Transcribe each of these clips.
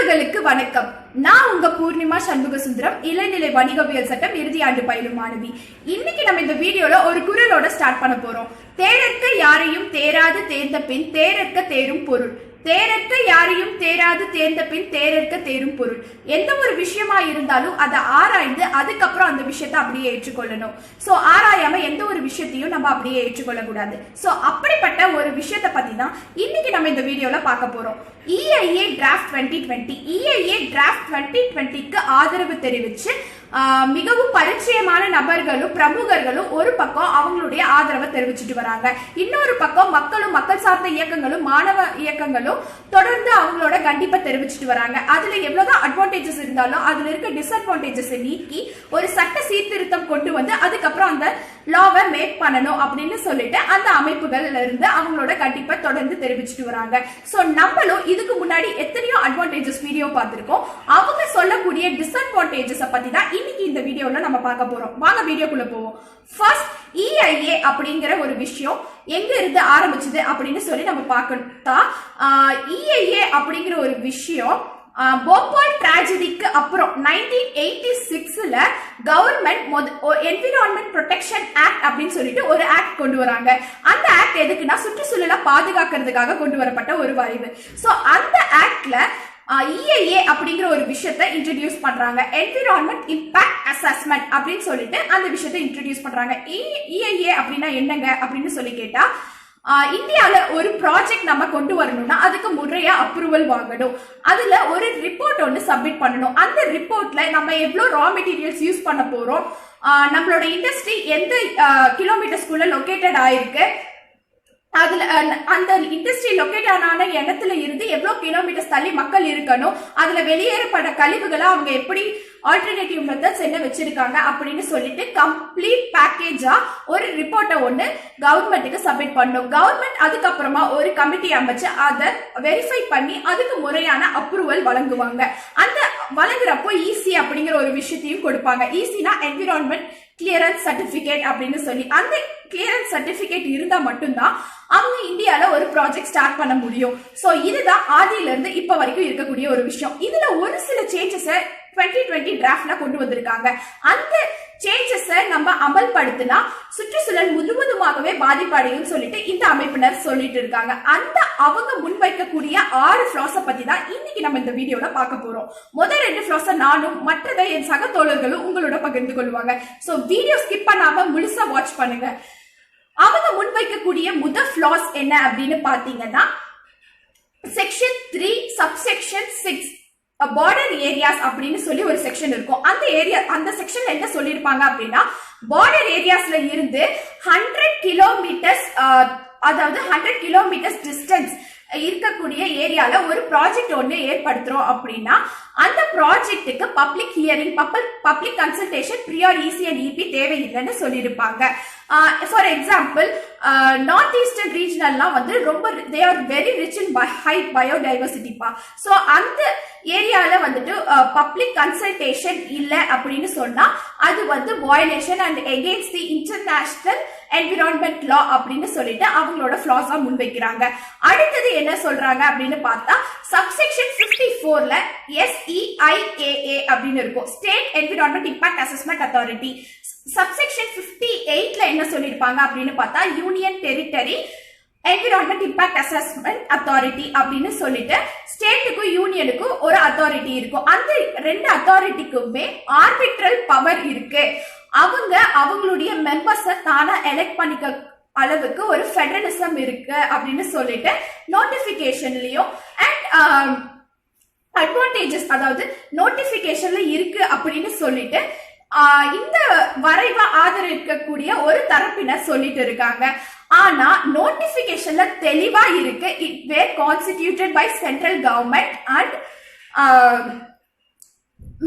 நண்பர்களுக்கு வணக்கம். நான் உங்க பூர்ணிமா சண்முக சுந்தரம், இளநிலை வணிகவியல் சட்டம் இறுதி ஆண்டு பயிலும் மாணவி. இன்னைக்கு நம்ம இந்த வீடியோல ஒரு குறளோட ஸ்டார்ட் பண்ண போறோம். தேரற்க யாரையும் தேராது தேர்ந்த பின் தேரற்க தேரும் பொருள். தேரற்க யாரையும் தேராது தேர்ந்த பின் தேரற்க தேரும் பொருள். எந்த ஒரு விஷயமா இருந்தாலும் அதை ஆராய்ந்து அதுக்கப்புறம் அந்த விஷயத்தை அப்படியே ஏற்றுக்கொள்ளணும். சோ ஆராயாம எந்த ஒரு விஷயத்தையும் நம்ம அப்படியே ஏற்றுக்கொள்ள கூடாது. சோ அப்படிப்பட்ட ஒரு விஷயத்தை பத்தி தான் இன்னைக்கு நம்ம இந்த வீடியோல பார்க்க போறோம். EIA டிராஃப்ட் 2020 EIA டிராஃப்ட் 2020க்கு ஆதரவு தெரிவிச்சு மிகவும் பரிச்சயமான நபர்களும் பிரமுகர்களும் ஒரு பக்கம் அவங்களுடைய ஆதரவை தெரிவிச்சுட்டு வராங்க. இன்னொரு பக்கம் மக்களும் மக்கள் சார்ந்த இயக்கங்களும் மாணவ இயக்கங்களும் தொடர்ந்து அவங்களோட கண்டிப்பா தெரிவிச்சுட்டு வராங்க. அதுல எவ்வளவுதான் அட்வான்டேஜஸ் இருந்தாலும் அதுல இருக்க டிஸ்அட்வான்டேஜஸ் நீக்கி ஒரு சட்ட சீர்திருத்தம் கொண்டு வந்து அதுக்கப்புறம் அந்த லாவை மேக் பண்ணணும் அப்படின்னு சொல்லிட்டு அந்த அமைப்புகள்ல இருந்து அவங்களோட கண்டிப்பா தொடர்ந்து தெரிவிச்சுட்டு வராங்க. சோ நம்மளும் இதுக்கு முன்னாடி எத்தனையோ அட்வான்டேஜஸ் வீடியோ பார்த்திருக்கோம். அவங்க சொல்லக்கூடிய டிஸ்அட்வான்டேஜஸ் பத்தி தான் இன்னைக்கு இந்த வீடியோல நம்ம பார்க்க போறோம். வாங்க வீடியோக்குள்ள போவோம். ஃபர்ஸ்ட், EIA அப்படிங்கிற ஒரு விஷயம் எங்க இருந்து ஆரம்பிச்சது அப்படின்னு சொல்லி நம்ம பார்க்கணும். EIA அப்படிங்கிற ஒரு விஷயம் போபால் டிராஜடிக்கு அப்புறம் 1986ல கவர்மெண்ட் என்விரான்மெண்ட் ப்ரொடெக்ஷன் ஆக்ட் அப்படின்னு சொல்லிட்டு ஒரு ஆக்ட் கொண்டு வராங்க. அந்த ஆக்ட் எதுக்குன்னா சுற்றுச்சூழலை பாதுகாக்கிறதுக்காக கொண்டு வரப்பட்ட ஒரு வரைவு. சோ அந்த ஆக்ட்ல EIA அப்படிங்கிற ஒரு விஷயத்தை இன்ட்ரோடியூஸ் பண்றாங்க. என்விரான்மெண்ட் இம்பாக்ட் அசஸ்மெண்ட் அப்படின்னு சொல்லிட்டு அந்த விஷயத்தை இன்ட்ரோடியூஸ் பண்றாங்க. EIA அப்படின்னா என்னங்க அப்படின்னு சொல்லி கேட்டா, இந்தியால ஒரு ப்ராஜெக்ட் நம்ம கொண்டு வரணும்னா அதுக்கு முறையா அப்ரூவல் வாங்கணும். அதுல ஒரு ரிப்போர்ட் ஒன்று சப்மிட் பண்ணணும். அந்த ரிப்போர்ட்ல நம்ம எவ்வளவு ரா மெட்டீரியல்ஸ் யூஸ் பண்ண போறோம், நம்மளோட இண்டஸ்ட்ரி எந்த கிலோமீட்டர்ஸ்குள்ள லொகேட்டட் ஆயிருக்கு, அதுல அந்த இண்டஸ்ட்ரி லொகேட் ஆன இடத்துல இருந்து எவ்வளவு கிலோமீட்டர்ஸ் தள்ளி மக்கள் இருக்கணும், அதுல வெளியேறப்பட்ட கழிவுகளை அவங்க எப்படி ஆல்டர்னேட்டிவ் மெத்தட்ஸ் என்ன வச்சிருக்காங்க அப்படின்னு சொல்லிட்டு கம்ப்ளீட் பேக்கேஜா ஒரு ரிப்போர்ட்டை ஒன்று கவர்மெண்ட்டுக்கு சப்மிட் பண்ணும். கவர்மெண்ட் அதுக்கப்புறமா ஒரு கமிட்டி அமைச்சு அதை வெரிஃபை பண்ணி அதுக்கு முறையான அப்ரூவல் வழங்குவாங்க. அந்த வழங்குறப்போ EC அப்படிங்கிற ஒரு விஷயத்தையும் கொடுப்பாங்க. ECனா என்விரான்மெண்ட் கிளியரன்ஸ் சர்டிபிகேட் அப்படின்னு சொல்லி அந்த கிளியரன்ஸ் சர்டிபிகேட் இருந்தா மட்டும்தான் அவங்க இந்தியால ஒரு ப்ராஜெக்ட் ஸ்டார்ட் பண்ண முடியும். சோ இதுதான் ஆதியில இருந்து இப்ப வரைக்கும் இருக்கக்கூடிய ஒரு விஷயம். இதுல ஒரு சில சேஞ்சஸ் 2020 டிராஃப்ட்ல கொண்டு வந்திருக்காங்க. அந்த சேஞ்சஸ் நம்ம அமல்படுத்தினா சுற்றுச்சூழல் முழுவதுமாகவே பாதிப்படையும் சொல்லிட்டு இந்த அமைப்பினர் சொல்லிட்டு இருக்காங்க. அந்த அவங்க முன்வைக்கக்கூடிய 6 ஃபிளாஸ பத்தி தான் இன்னைக்கு நம்ம இந்த வீடியோல பார்க்க போறோம். முதல் 2 ஃபிளாஸ நானும் மற்றதை என் சக தோழர்களும் உங்களோட பகிர்ந்து கொள்வாங்க. சோ வீடியோ ஸ்கிப் பண்ணாம முழுசா வாட்ச் பண்ணுங்க. அவங்க முன்வைக்கக்கூடிய முதல் ஃபிளாஸ் என்ன அப்படின்னு பாத்தீங்கன்னா, செக்ஷன் 3 சப்செக்ஷன் 6 பார்டர் ஏரியாஸ் அப்படின்னு சொல்லி ஒரு செக்ஷன் இருக்கும். அந்த செக்ஷன்ல என்ன சொல்லிருப்பாங்க அப்படின்னா, பார்டர் ஏரியாஸ்ல இருந்து 100 கிலோமீட்டர்ஸ் அதாவது 100 கிலோமீட்டர்ஸ் டிஸ்டன்ஸ் இருக்கக்கூடிய ஏரியால ஒரு ப்ராஜெக்ட் ஒன்று ஏற்படுத்துறோம் அப்படின்னா அந்த ப்ராஜெக்ட்டுக்கு public hearing public consultation prior EC and EP தேவையில்லைன்னு சொல்லியிருப்பாங்க. ஃபார் எக்ஸாம்பிள், நார்த் ஈஸ்டர்ன் ரீஜனல்லாம் வந்து ரொம்ப they are very rich in high பயோடைவர்சிட்டிப்பா. ஸோ அந்த ஏரியால வந்துட்டு பப்ளிக் கன்சல்டேஷன் இல்லை அப்படின்னு சொன்னா அது வந்து violation and against the international environment law அப்படின்னு சொல்லிட்டு அவங்களோட ஃபிளாஸா முன்வைக்கிறாங்க. அடுத்தது என்ன சொல்றாங்க அப்படின்னு பார்த்தா, சப்செக்ஷன் 54ல SEIAA அப்படின்னு இருக்கும், state environment impact assessment authority. Subsection 58ல என்ன சொல்லிருப்பாங்க அப்படின்னு பார்த்தா, union territory environment impact assessment authority அப்படின்னு சொல்லிட்டு ஸ்டேட்டுக்கும் யூனியனுக்கும் ஒரு அத்தாரிட்டி இருக்கும். அந்த 2 அத்தாரிட்டிக்குமே ஆர்பிட்ரல் பவர் இருக்கு. அவங்களுடைய மெம்பர்ஸை தானா எலெக்ட் பண்ணிக்க அளவுக்கு ஒரு ஃபெடரலிசம் இருக்கு அப்படின்னு சொல்லிட்டு நோட்டிபிகேஷன்லயும் அண்ட் அட்வான்டேஜஸ் அதாவது நோட்டிபிகேஷன்ல இருக்கு அப்படின்னு சொல்லிட்டு இந்த வரைவை ஆதரிக்கக்கூடிய ஒரு தரப்பினர் சொல்லிட்டு இருக்காங்க. ஆனா நோட்டிபிகேஷன்ல தெளிவா இருக்கு, it were constituted by central government and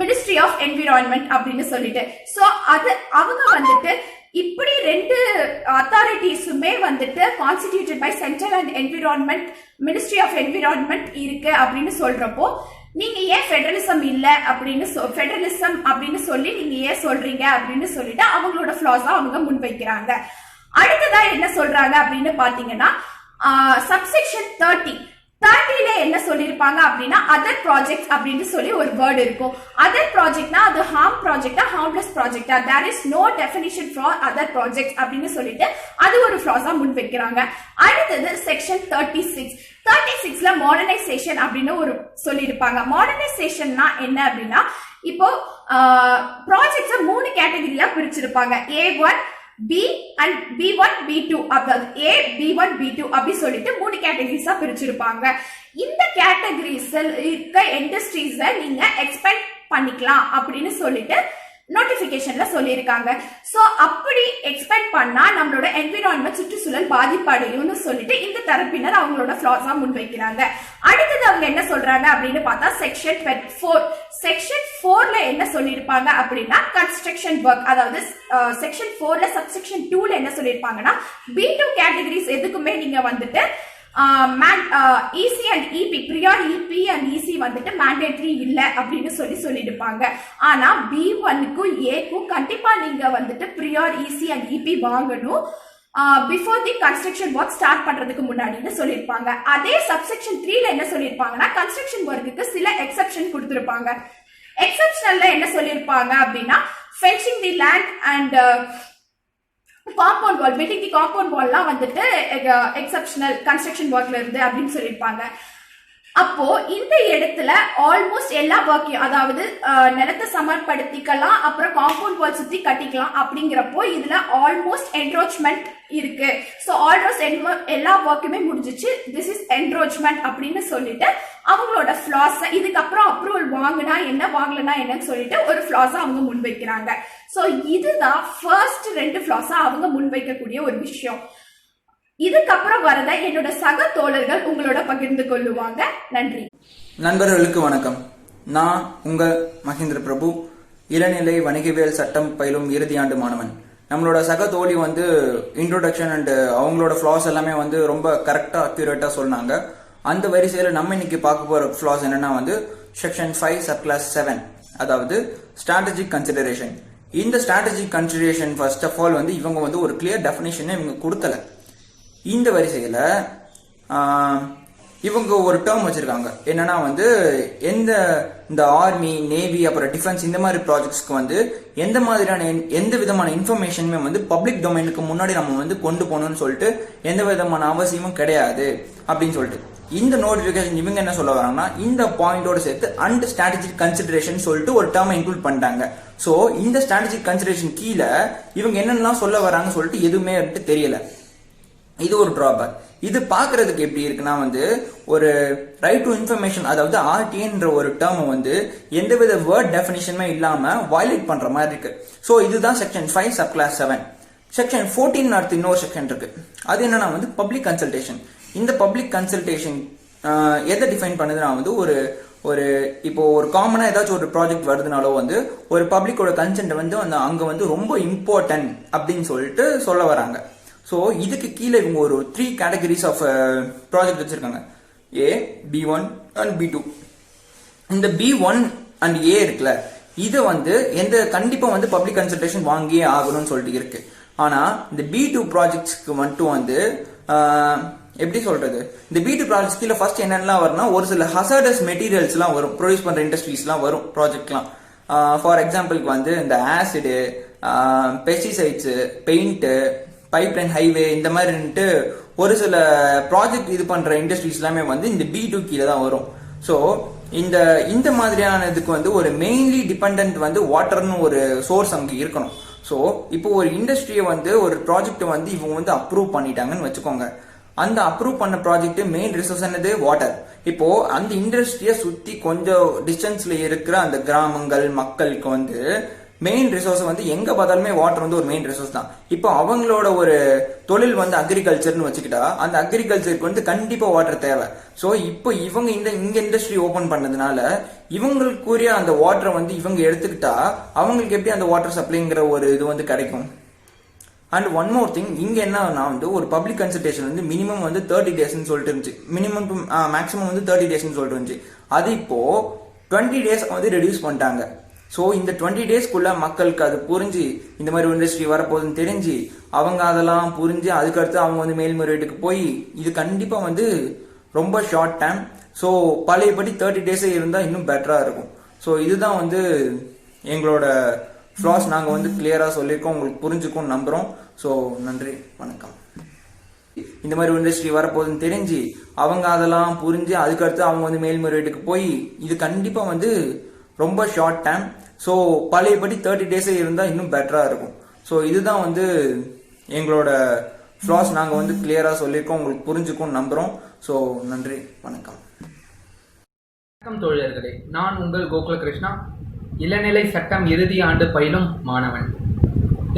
ministry of environment அப்படின்னு சொல்லிட்டு. சோ அது அவங்க வந்துட்டு இப்படி 2 அத்தாரிட்டிஸுமே வந்துட்டு constituted by central and environment ministry of environment இருக்கு அப்படின்னு சொல்றப்போ நீங்க ஏன் ஃபெடரலிசம் இல்ல அப்படின்னு ஃபெடரலிசம் அப்படின்னு சொல்லி நீங்க ஏன் சொல்றீங்க அப்படின்னு சொல்லிட்டு அவங்களோட ஃபிளாஸா அவங்க முன்வைக்கிறாங்க. அடுத்ததா என்ன சொல்றாங்க அப்படின்னு பாத்தீங்கன்னா, சப்செக்ஷன் 30 30ல என்ன சொல்லிருப்பாங்க அப்படின்னா அதர் ப்ராஜெக்ட் அப்படின்னு சொல்லி ஒரு வேர்ட் இருக்கும். அதர் ப்ராஜெக்ட்னா அது ஹார்ம் ப்ராஜெக்டா ஹார்ம்லெஸ் ப்ராஜெக்டா, there is no definition for other project அப்படின்னு சொல்லிட்டு அது ஒரு ஃப்ளாஸா முன் வைக்கிறாங்க. அடுத்தது செக்ஷன் 36ல மாடர்னைசேஷன் அப்படின்னு ஒரு சொல்லியிருப்பாங்க. மாடர்னைசேஷன்னா என்ன அப்படின்னா, இப்போ ப்ராஜெக்ட்ஸை 3 கேட்டகரியா பிரிச்சிருப்பாங்க. A1 B and B1 B2 அதாவது A B1 B2 அப்படி சொல்லிட்டு 3 கேட்டகரிஸா பிரிச்சிருப்பாங்க. இந்த கேட்டகரிஸ்ல இருக்க இண்டஸ்ட்ரீஸ நீங்க எக்ஸ்பெக்ட் பண்ணிக்கலாம் அப்படின்னு சொல்லிட்டு நோட்டிபிகேஷன்ல சொல்லியிருக்காங்க. சோ அப்படி எக்ஸ்பெக்ட் பண்ணா நம்மளோட என்விரான்மெண்ட் சுற்றுச்சூழல் பாதிப்படையும்னு சொல்லிட்டு இந்த தரப்பினர் அவங்களோட ஃபிளாஸா முன்வைக்கிறாங்க. அடுத்தது அவங்க என்ன சொல்றாங்க அப்படின்னு பார்த்தா செக்ஷன் 4ல என்ன சொல்லியிருப்பாங்க அப்படின்னா கன்ஸ்ட்ரக்ஷன் ஒர்க், அதாவது செக்ஷன் 4ல சப்செக்ஷன் 2ல என்ன சொல்லியிருப்பாங்கன்னா B2 கேட்டகரிஸ் எதுக்குமே நீங்க வந்துட்டு EC and EP prior EP and EC வந்துட்டு மேண்டேட்டரி இல்ல அப்படின்னு சொல்லியிருப்பாங்க. ஆனா B1க்கும் Aக்கும் கண்டிப்பா நீங்க வந்துட்டு ப்ரியார் EC and EP வாங்கணும் before the construction work start பண்றதுக்கு முன்னாடின்னு சொல்லியிருப்பாங்க. அதே சப்செக்ஷன் 3ல என்ன சொல்லியிருப்பாங்கன்னா கன்ஸ்ட்ரக்ஷன் ஒர்க்குக்கு சில எக்ஸெப்ஷன் கொடுத்திருப்பாங்க. எக்ஸெப்ஷனல்ல என்ன சொல்லியிருப்பாங்க அப்படின்னா fencing the land and compound wall, building the compound வால்லாம் வந்துட்டு எக்ஸெப்ஷனல் கன்ஸ்ட்ரக்ஷன் ஒர்க்ல இருந்து அப்படின்னு சொல்லியிருப்பாங்க. அப்போ இந்த இடத்துல ஆல்மோஸ்ட் எல்லா ஒர்க்கையும், அதாவது நிலத்தை சமர்ப்படுத்திக்கலாம், அப்புறம் காம்பவுண்ட் வால் சுத்தி கட்டிக்கலாம் அப்படிங்கிறப்போ இதுல ஆல்மோஸ்ட் என்ரோச்மெண்ட் இருக்கு. ஸோ ஆல்மோஸ்ட் எல்லா ஒர்க்குமே முடிஞ்சிச்சு, திஸ் இஸ் என்ரோச்மெண்ட் அப்படின்னு சொல்லிட்டு அவங்களோட ஃபிளாஸ் இதுக்கப்புறம் அப்ரூவல் வாங்கினா என்ன வாங்கலனா என்னன்னு சொல்லிட்டு ஒரு ஃபிளாஸா அவங்க முன்வைக்கிறாங்க. ஸோ இதுதான் ஃபர்ஸ்ட் 2 ஃபிளாஸா அவங்க முன்வைக்கக்கூடிய ஒரு விஷயம். இதுக்கப்புறம் வரத என்னோட சக தோழர்கள் உங்களோட பகிர்ந்து கொள்ளுவாங்க. நன்றி. நண்பர்களுக்கு வணக்கம். நான் உங்க மகேந்திர பிரபு, இளநிலை வணிகவியல் சட்டம் பயிலும் இறுதி ஆண்டு மாணவன். நம்மளோட சக தோழி வந்து இன்ட்ரோடக்ஷன் அண்ட் அவங்களோட ஃபிளாஸ் எல்லாமே வந்து ரொம்ப கரெக்டா அக்யூரேட்டா சொன்னாங்க. அந்த வரிசையில நம்ம இன்னைக்கு பார்க்க போற ஃபிளாஸ் என்னன்னா வந்து செக்ஷன் 5 சப்கிளாஸ் 7, அதாவது ஸ்ட்ராட்டஜிக் கன்சிடரேஷன். இந்த strategic consideration first of all வந்து இவங்க வந்து ஒரு கிளியர் டெஃபினிஷன் இவங்க கொடுக்கல. இந்த வரிசையில இவங்க ஒரு டேர்ம் வச்சிருக்காங்க. என்னன்னா வந்து இந்த ஆர்மி, நேவி, அப்புறம் டிஃபென்ஸ் இந்த மாதிரி ப்ராஜெக்ட்ஸ்க்கு வந்து எந்த விதமான இன்ஃபர்மேஷனுமே வந்து பப்ளிக் டொமைனுக்கு முன்னாடி நம்ம வந்து கொண்டு போகணும்னு சொல்லிட்டு எந்த விதமான அவசியமும் கிடையாது அப்படின்னு சொல்லிட்டு இந்த நோட்டிபிகேஷன் இவங்க என்ன சொல்ல வராங்கன்னா இந்த பாயிண்டோட சேர்த்து அண்ட் ஸ்ட்ராட்டஜிக் கன்சிடரேஷன் சொல்லிட்டு ஒரு டேர்ம் இன்க்ளூட் பண்ணிட்டாங்க. சோ இந்த ஸ்ட்ராட்டஜிக் கன்சிடரேஷன் கீழே இவங்க என்னென்னலாம் சொல்ல வராங்க சொல்லிட்டு எதுவுமே தெரியல. இது ஒரு டிராபேக். இது பாக்குறதுக்கு எப்படி இருக்குன்னா வந்து ஒரு ரைட் டு இன்ஃபர்மேஷன், அதாவது RTன்ற ஒரு டேர்ம் வந்து எந்தவித வேர்ட் டெஃபினிஷனுமே இல்லாம வயலேட் பண்ற மாதிரி இருக்கு. சோ இதுதான் செக்ஷன் 5 சப்கிளாஸ் 7. செக்ஷன் 14 அடுத்து இன்னொரு செக்ஷன் இருக்கு. அது என்னன்னா வந்து பப்ளிக் கன்சல்டேஷன். இந்த பப்ளிக் கன்சல்டேஷன் எதை டிஃபைன் பண்ணுதுன்னா வந்து ஒரு இப்போ ஒரு காமனா ஏதாச்சும் ஒரு ப்ராஜெக்ட் வருதுனாலோ வந்து ஒரு பப்ளிக்கோட கன்சென்ட் வந்து அங்க வந்து ரொம்ப இம்பார்ட்டன்ட் அப்படின்னு சொல்லிட்டு சொல்ல வராங்க. ஸோ இதுக்கு கீழே இவங்க ஒரு 3 கேட்டகரிஸ் ஆஃப் ப்ராஜெக்ட் வச்சிருக்காங்க. A, B1 and B2. இந்த B1 and A இருக்குல்ல, இது வந்து கண்டிப்பா வந்து பப்ளிக் கன்சல்டேஷன் வாங்கியே ஆகணும்னு சொல்லிட்டு இருக்கு. ஆனா இந்த B2 ப்ராஜெக்ட்ஸ்க்கு மட்டும் வந்து எப்படி சொல்றது, இந்த B2 ப்ராஜெக்ட் கீழே ஃபர்ஸ்ட் என்னென்னலாம் வரும்னா ஒரு சில ஹசார்டஸ் மெட்டீரியல்ஸ் எல்லாம் வரும், ப்ரொடியூஸ் பண்ற இண்டஸ்ட்ரீஸ் எல்லாம் வரும் ப்ராஜெக்ட்லாம். ஃபார் எக்ஸாம்பிளுக்கு வந்து இந்த acid, pesticides, paint, pipeline, highway இந்த மாதிரி ஒரு சில ப்ராஜெக்ட் இது பண்ற இண்டஸ்ட்ரீஸ் எல்லாமே வந்து இந்த B2 கீழே தான் வரும். ஸோ இந்த மாதிரியான இதுக்கு வந்து ஒரு மெயின்லி டிபெண்டன்ட் வந்து வாட்டர்னு ஒரு சோர்ஸ் அங்க இருக்கணும். ஸோ இப்போ ஒரு இண்டஸ்ட்ரியை வந்து ஒரு ப்ராஜெக்ட் வந்து இவங்க வந்து அப்ரூவ் பண்ணிட்டாங்கன்னு வச்சுக்கோங்க. அந்த அப்ரூவ் பண்ண ப்ராஜெக்ட் மெயின் ரிசோர்ஸ் என்னது வாட்டர். இப்போ அந்த இண்டஸ்ட்ரியை சுத்தி கொஞ்சம் டிஸ்டன்ஸ்ல இருக்கிற அந்த கிராமங்கள் மக்களுக்கு வந்து மெயின் ரிசோர்ஸ் வந்து எங்க பார்த்தாலுமே வாட்டர் வந்து ஒரு மெயின் ரிசோர்ஸ் தான். இப்போ அவங்களோட ஒரு தொழில் வந்து அக்ரிகல்ச்சர்னு வச்சுக்கிட்டா அந்த அக்ரிகல்ச்சருக்கு வந்து கண்டிப்பா வாட்டர் தேவை. ஸோ இப்போ இவங்க இங்க இண்டஸ்ட்ரி ஓபன் பண்ணதுனால இவங்களுக்குரிய அந்த வாட்டரை வந்து இவங்க எடுத்துக்கிட்டா அவங்களுக்கு எப்படி அந்த வாட்டர் சப்ளைங்கிற ஒரு இது வந்து கிடைக்கும். அண்ட் ஒன் மோர் திங், இங்க என்ன வந்து ஒரு பப்ளிக் கன்சல்டேஷன் வந்து மினிமம் வந்து 30 டேஸ்ன்னு சொல்லிட்டு இருந்துச்சு. மினிமம் டு மேக்ஸிமம் வந்து 30 டேஸ்ன்னு சொல்லிட்டு இருந்துச்சு. அது இப்போ 20 டேஸ் வந்து ரெடியூஸ் பண்ணிட்டாங்க. ஸோ இந்த 20 டேஸ்க்குள்ள மக்களுக்கு அது புரிஞ்சு இந்த மாதிரி இண்டஸ்ட்ரி வரப்போகுதுன்னு தெரிஞ்சு அவங்க அதெல்லாம் புரிஞ்சு அதுக்கடுத்து அவங்க வந்து மேல்முறையீட்டுக்கு போய் இது கண்டிப்பா வந்து ரொம்ப ஷார்ட் டைம். ஸோ பழையபடி 30 டேஸே இருந்தால் இன்னும் பெட்டராக இருக்கும். ஸோ இதுதான் வந்து எங்களோட ஃப்ளாஸ் நாங்கள் வந்து கிளியராக சொல்லியிருக்கோம், உங்களுக்கு புரிஞ்சுக்கும் நம்புகிறோம். ஸோ நன்றி, வணக்கம். இந்த மாதிரி ஒரு இண்டஸ்ட்ரி வரப்போகுதுன்னு தெரிஞ்சு அவங்க அதெல்லாம் புரிஞ்சு அதுக்கடுத்து அவங்க வந்து மேல்முறையீட்டுக்கு போய் இது கண்டிப்பாக வந்து ரொம்ப ஷார்ட் டைம். ஸோ பழையபடி 30 டேஸே இருந்தால் இன்னும் பெட்டராக இருக்கும். ஸோ இதுதான் வந்து எங்களோட ஃப்ளாஸ் நாங்கள் வந்து கிளியராக சொல்லியிருக்கோம், உங்களுக்கு புரிஞ்சுக்கும் நம்புகிறோம். ஸோ நன்றி, வணக்கம். வணக்கம் தோழர்களே, நான் உங்கள் கோகுல கிருஷ்ணா, இளநிலை சட்டம் இறுதி ஆண்டு பயிலும் மாணவன்.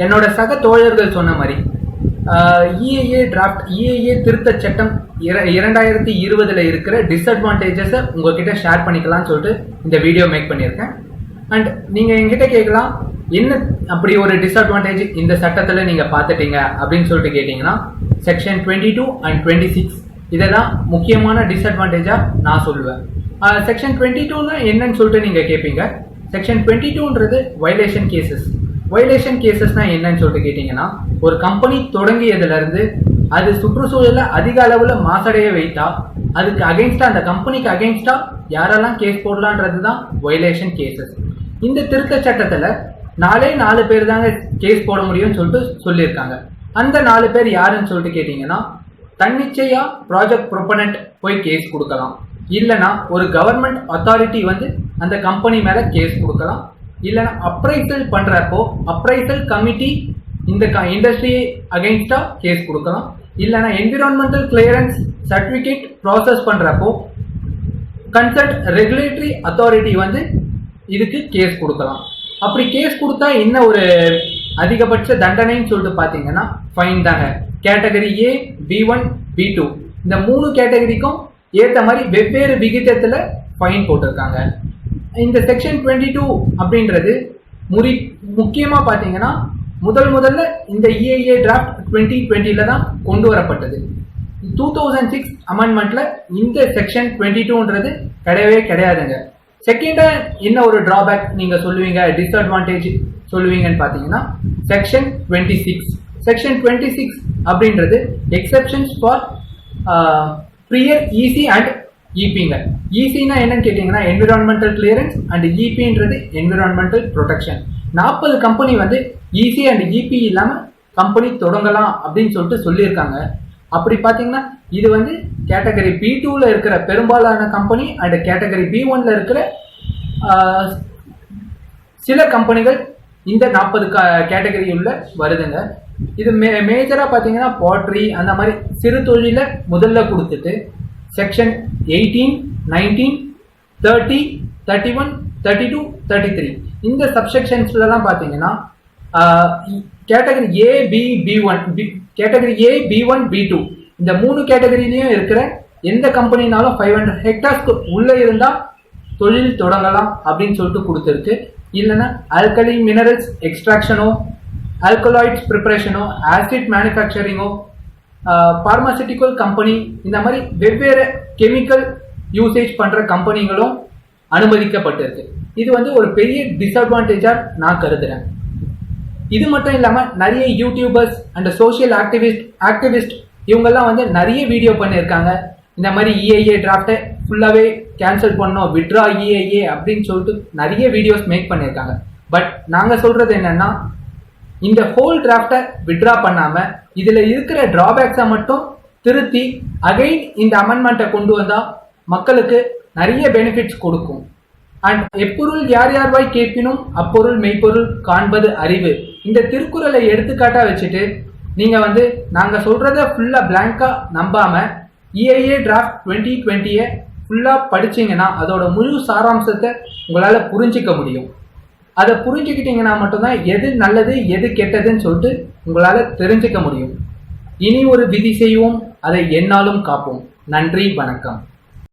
என்னோட சக தோழர்கள் சொன்ன மாதிரி இஏஏ திருத்த சட்டம் 2020 இருக்கிற டிஸ்அட்வான்டேஜஸை உங்ககிட்ட ஷேர் பண்ணிக்கலாம்னு சொல்லிட்டு இந்த வீடியோ மேக் பண்ணியிருக்கேன். அண்ட் நீங்கள் என்கிட்ட கேட்கலாம், என்ன அப்படி ஒரு டிஸ்அட்வான்டேஜ் இந்த சட்டத்தில் நீங்கள் பார்த்துட்டீங்க அப்படின்னு சொல்லிட்டு கேட்டிங்கன்னா, செக்ஷன் 22 அண்ட் 26 இதை தான் முக்கியமான டிஸ்அட்வான்டேஜாக நான் சொல்லுவேன். செக்ஷன் 22னா என்னன்னு சொல்லிட்டு நீங்கள் கேட்பீங்க. செக்ஷன் 22ன்றது வயலேஷன் கேசஸ்னா என்னன்னு சொல்லிட்டு கேட்டிங்கன்னா, ஒரு கம்பெனி தொடங்கியதுலேருந்து அது சுற்றுச்சூழலை அதிக அளவில் மாசடைய வைத்தா அதுக்கு அகைன்ஸ்டா, அந்த கம்பெனிக்கு அகைன்ஸ்டா யாரெல்லாம் கேஸ் போடலான்றது தான் வயலேஷன் கேசஸ். இந்த திருத்த சட்டத்தில் 4 பேர் தாங்க கேஸ் போட முடியும்னு சொல்லிட்டு சொல்லியிருக்காங்க. அந்த 4 பேர் யாருன்னு சொல்லிட்டு கேட்டிங்கன்னா, தன்னிச்சையா ப்ராஜெக்ட் ப்ரொபனன்ட் போய் கேஸ் கொடுக்கலாம், இல்லைனா ஒரு கவர்மெண்ட் அத்தாரிட்டி வந்து அந்த கம்பெனி மேலே கேஸ் கொடுக்கலாம், இல்லைனா அப்ரைசல் பண்ணுறப்போ அப்ரைசல் கமிட்டி இந்த இண்டஸ்ட்ரி அகைன்ஸ்டா கேஸ் கொடுக்கலாம், இல்லைனா என்விரான்மெண்டல் கிளியரன்ஸ் சர்டிஃபிகேட் ப்ராசஸ் பண்ணுறப்போ கன்சர்ட் ரெகுலேட்டரி அத்தாரிட்டி வந்து இதுக்கு கேஸ் கொடுக்கலாம். அப்படி கேஸ் கொடுத்தா என்ன ஒரு அதிகபட்ச தண்டனைன்னு சொல்லிட்டு பார்த்தீங்கன்னா ஃபைன் தாங்க. கேட்டகரி A, B1, B2 இந்த 3 கேட்டகரிக்கும் ஏற்ற மாதிரி வெவ்வேறு விகிதத்தில் ஃபைன் போட்டிருக்காங்க. இந்த செக்ஷன் 22 அப்படின்றது முக்கியமாக பார்த்தீங்கன்னா முதல்ல இந்த EIA டிராஃப்ட் 2020 தான் கொண்டு வரப்பட்டது. 2006 அமெண்ட்மெண்ட்ல இந்த செக்ஷன் 22ன்றது கிடையாதுங்க. செகண்டா என்ன ஒரு டிராபேக் நீங்க சொல்லுவீங்க, டிஸ்அட்வான்டேஜ் சொல்லுவீங்கன்னு பார்த்தீங்கன்னா, செக்ஷன் 26 அப்படின்றது exceptions for prior EC and இபிங்க. இசினா என்னன்னு கேட்டீங்கன்னா என்விரான்மெண்டல் கிளியரன்ஸ், அண்ட் இபின்றது என்விரான்மெண்டல் ப்ரொடெக்ஷன். 40 கம்பெனி வந்து இசி அண்ட் இபி இல்லாமல் கம்பெனி தொடங்கலாம் அப்படின்னு சொல்லிட்டு சொல்லியிருக்காங்க. அப்படி பார்த்தீங்கன்னா இது வந்து கேட்டகரி B2ல இருக்கிற பெரும்பாலான கம்பெனி அண்ட் கேட்டகரி B1ல இருக்கிற சில கம்பெனிகள் இந்த 40 கேட்டகரி உள்ள வருதுங்க. இது மேஜரா பார்த்தீங்கன்னா பாட்ரி அந்த மாதிரி சிறு தொழில முதல்ல கொடுத்துட்டு செக்ஷன் 18, 19, 30, 31, 32, 33 இந்த சப்செக்ஷன்ஸ்லாம் பார்த்தீங்கன்னா category category A, B1, B2 இந்த 3 கேட்டகரியிலையும் இருக்கிற எந்த கம்பெனினாலும் 500 ஹெக்டார்ஸ்க்கு உள்ள இருந்தா தொழில் தொடங்கலாம் அப்படின்னு சொல்லிட்டு கொடுத்துருக்கு. இல்லைன்னா ஆல்கலி மினரல்ஸ் எக்ஸ்ட்ராக்ஷனோ, ஆல்கலாய்ட்ஸ் ப்ரிப்பரேஷனோ, ஆசிட் மேனுஃபேக்சரிங்கோ, பார்மாசிட்டிக்கல் கம்பெனி இந்த மாதிரி வெவ்வேறு கெமிக்கல் யூசேஜ் பண்ற கம்பெனிகளும் அனுமதிக்கப்பட்டிருக்கு. இது வந்து ஒரு பெரிய டிஸ்அட்வான்டேஜா நான் கருதுறேன். இது மட்டும் இல்லாம நிறைய யூடியூபர்ஸ் அண்ட் சோசியல் ஆக்டிவிஸ்ட் இவங்கெல்லாம் வந்து நிறைய வீடியோ பண்ணியிருக்காங்க. இந்த மாதிரி EIA டிராஃப்டை ஃபுல்லாவே கேன்சல் பண்ணோம், விட்ரா EIA அப்படின்னு சொல்லிட்டு நிறைய வீடியோஸ் மேக் பண்ணியிருக்காங்க. பட் நாங்க சொல்றது என்னன்னா, இந்த ஹோல் டிராஃப்டை விட்ரா பண்ணாம இதுல இருக்கிற டிராபேக்ஸை மட்டும் திருத்தி அகைன் இந்த அமெண்ட்மெண்ட்டை கொண்டு வந்தா மக்களுக்கு நிறைய பெனிஃபிட்ஸ் கொடுக்கும். அண்ட் எப்பொருள் யார் யார்வாய் கேட்பினும் அப்பொருள் மெய்ப்பொருள் காண்பது அறிவு இந்த திருக்குறளை எடுத்துக்காட்டா வச்சுட்டு நீங்க வந்து நாங்க சொல்றத ஃபுல்லா பிளாங்கா நம்பாம EIA டிராஃப்ட் 2020 ஃபுல்லா படிச்சீங்கன்னா அதோட முழு சாராம்சத்தை உங்களால புரிஞ்சிக்க முடியும். அதை புரிஞ்சுக்கிட்டீங்கன்னா மட்டும்தான் எது நல்லது எது கெட்டதுன்னு சொல்லிட்டு உங்களால தெரிஞ்சுக்க முடியும். இனி ஒரு விதி செய்வோம், அதை எந்நாளும் காப்போம். நன்றி, வணக்கம்.